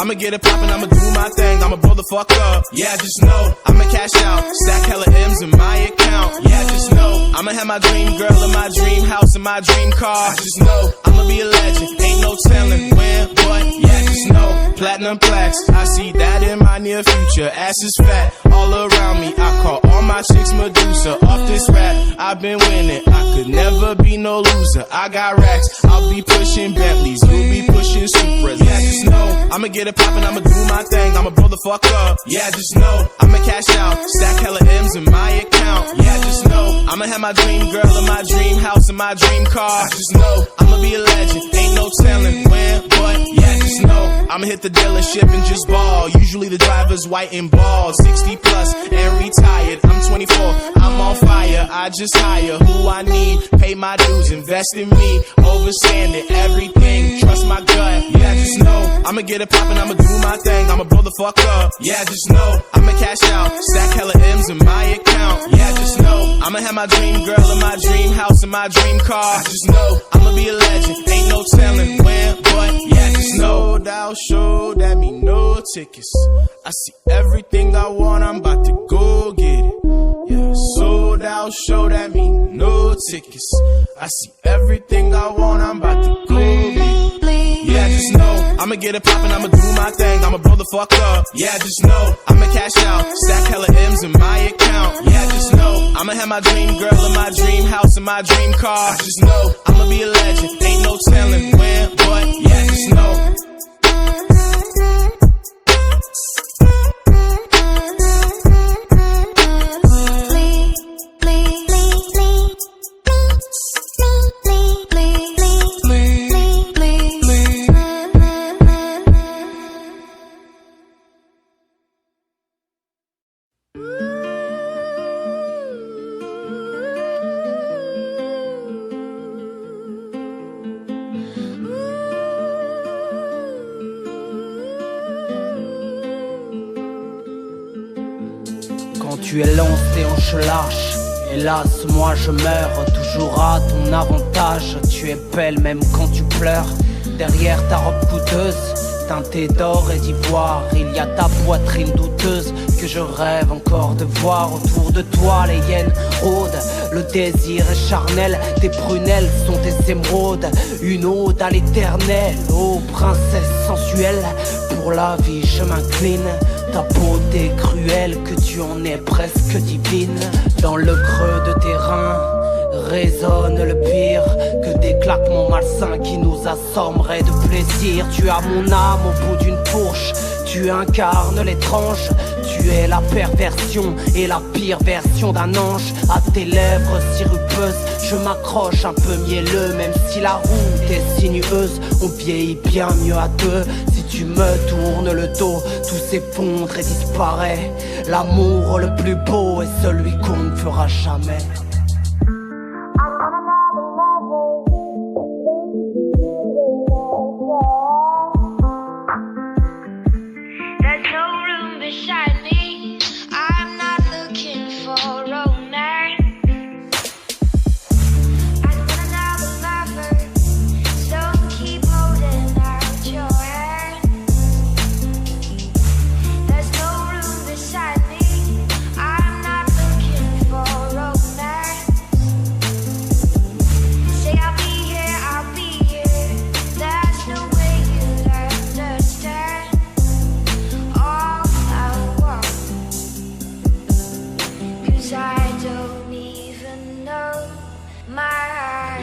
I'ma get it poppin', I'ma do my thing, I'ma blow the fuck up. Yeah, just know I'ma cash out, stack hella M's in my account. Yeah, just know I'ma have my dream girl in my dream house and my dream car. Just know I'ma be a legend, ain't no telling when, what. Yeah, just know platinum plaques, I see that in my near future. Ass is fat all around me, I call all my chicks Medusa. Off this rap, I've been winning, I could never be no loser. I got racks, I'll be pushing Bentleys, you'll be pushing Supras. Yeah, just know I'ma get it poppin', I'ma do my thing, I'ma blow the fuck up. Yeah, just know I'ma cash out, stack hella M's in my account. Yeah, just know I'ma have my dream girl in my dream house and my dream car. Just know I'ma be a legend, ain't no telling when, what. Yeah, just know I'ma hit the dealership and just ball. Usually the driver's white and bald, 60 plus and retired. I'm 24, I'm on fire. I just hire who I need, pay my dues, invest in me, overstand it, everything. Trust my gut. Yeah, just know I'ma get it poppin', I'ma do my thing, I'ma blow the fuck up. Yeah, just know I'ma cash out, stack hella M's in my account. Yeah, just know I'ma have my dream girl in my dream house and my dream car. Just know I'ma be a legend, ain't no telling when, what. Yeah, just know thou show that me no tickets. I see everything I want, I'm about to go get it. Yeah, sold out show that me no tickets. I see everything I want, I'm about to go get it. Yeah, just know I'ma get it poppin', I'ma do my thing, I'ma blow the fuck up. Yeah, just know I'ma cash out, stack hella M's in my account. Yeah, just know I'ma have my dream girl in my dream house and my dream car. Just know I'ma be a legend, ain't no telling when, what. Yeah, just know. Tu es lancé en je lâche. Hélas, moi je meurs, toujours à ton avantage. Tu es belle même quand tu pleures. Derrière ta robe coûteuse, teintée d'or et d'ivoire, il y a ta poitrine douteuse que je rêve encore de voir. Autour de toi les hyènes rôdent, le désir est charnel. Tes prunelles sont des émeraudes, une ode à l'éternel. Ô princesse sensuelle, pour la vie je m'incline. Ta beauté cruelle, que tu en es presque divine. Dans le creux de tes reins résonne le pire, que des claquements malsains qui nous assommeraient de plaisir. Tu as mon âme au bout d'une fourche, tu incarnes l'étrange. Tu es la perversion et la pire version d'un ange. À tes lèvres sirupeuses, je m'accroche un peu mielleux. Même si la route est sinueuse, on vieillit bien mieux à deux. Si tu me tournes le dos, tout s'effondre et disparaît. L'amour le plus beau est celui qu'on ne fera jamais.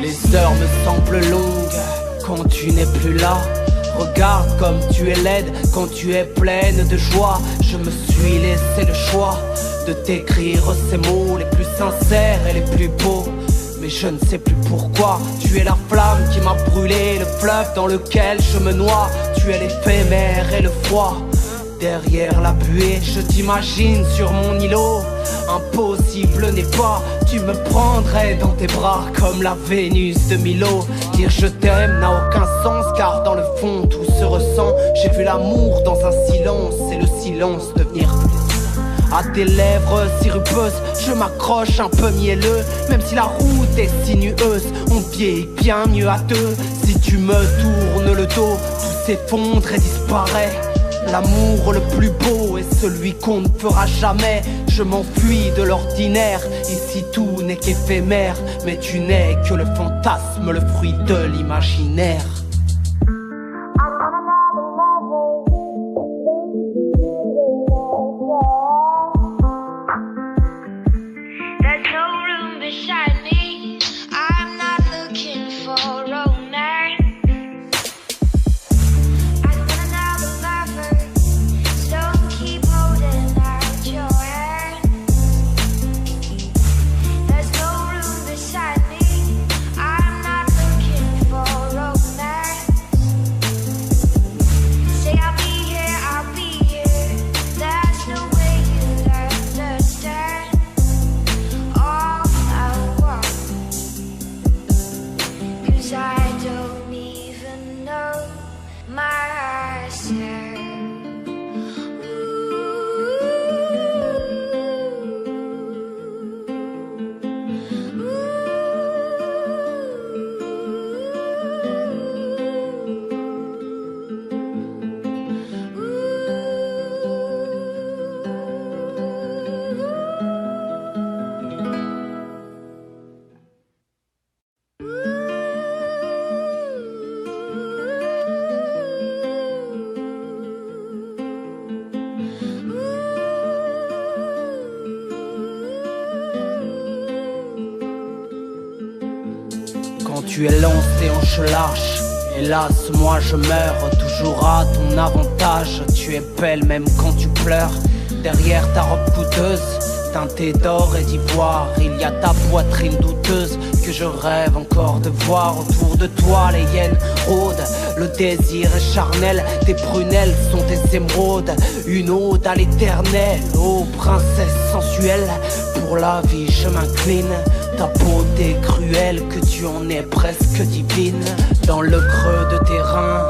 Les heures me semblent longues quand tu n'es plus là. Regarde comme tu es laide quand tu es pleine de joie. Je me suis laissé le choix de t'écrire ces mots les plus sincères et les plus beaux. Mais je ne sais plus pourquoi. Tu es la flamme qui m'a brûlé, le fleuve dans lequel je me noie. Tu es l'éphémère et le froid. Derrière la buée, je t'imagine sur mon îlot, imposé impossible n'est pas. Tu me prendrais dans tes bras comme la Vénus de Milo. Dire je t'aime n'a aucun sens car dans le fond tout se ressent. J'ai vu l'amour dans un silence et le silence devenir plus. À tes lèvres sirupeuses, je m'accroche un peu mielleux. Même si la route est sinueuse, on vieillit bien mieux à deux. Si tu me tournes le dos, tout s'effondre et disparaît. L'amour le plus beau est celui qu'on ne fera jamais. Je m'enfuis de l'ordinaire, ici tout n'est qu'éphémère. Mais tu n'es que le fantasme, le fruit de l'imaginaire. Tu es lancé en je lâche. Hélas, moi je meurs toujours à ton avantage. Tu es belle même quand tu pleures. Derrière ta robe coûteuse, teintée d'or et d'ivoire, il y a ta poitrine douteuse que je rêve encore de voir. Autour de toi les hyènes rôdent, le désir est charnel. Tes prunelles sont des émeraudes, une ode à l'éternel. Ô princesse sensuelle, pour la vie je m'incline. Ta beauté cruelle, que tu en es presque divine. Dans le creux de tes reins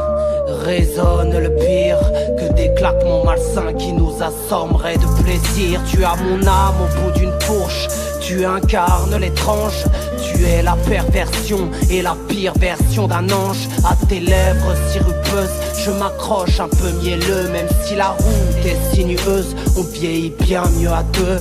résonne le pire que des claquements malsains qui nous assommeraient de plaisir. Tu as mon âme au bout d'une fourche, tu incarnes l'étrange. Tu es la perversion et la pire version d'un ange. À tes lèvres sirupeuses, je m'accroche un peu mielleux. Même si la route est sinueuse, on vieillit bien mieux à deux.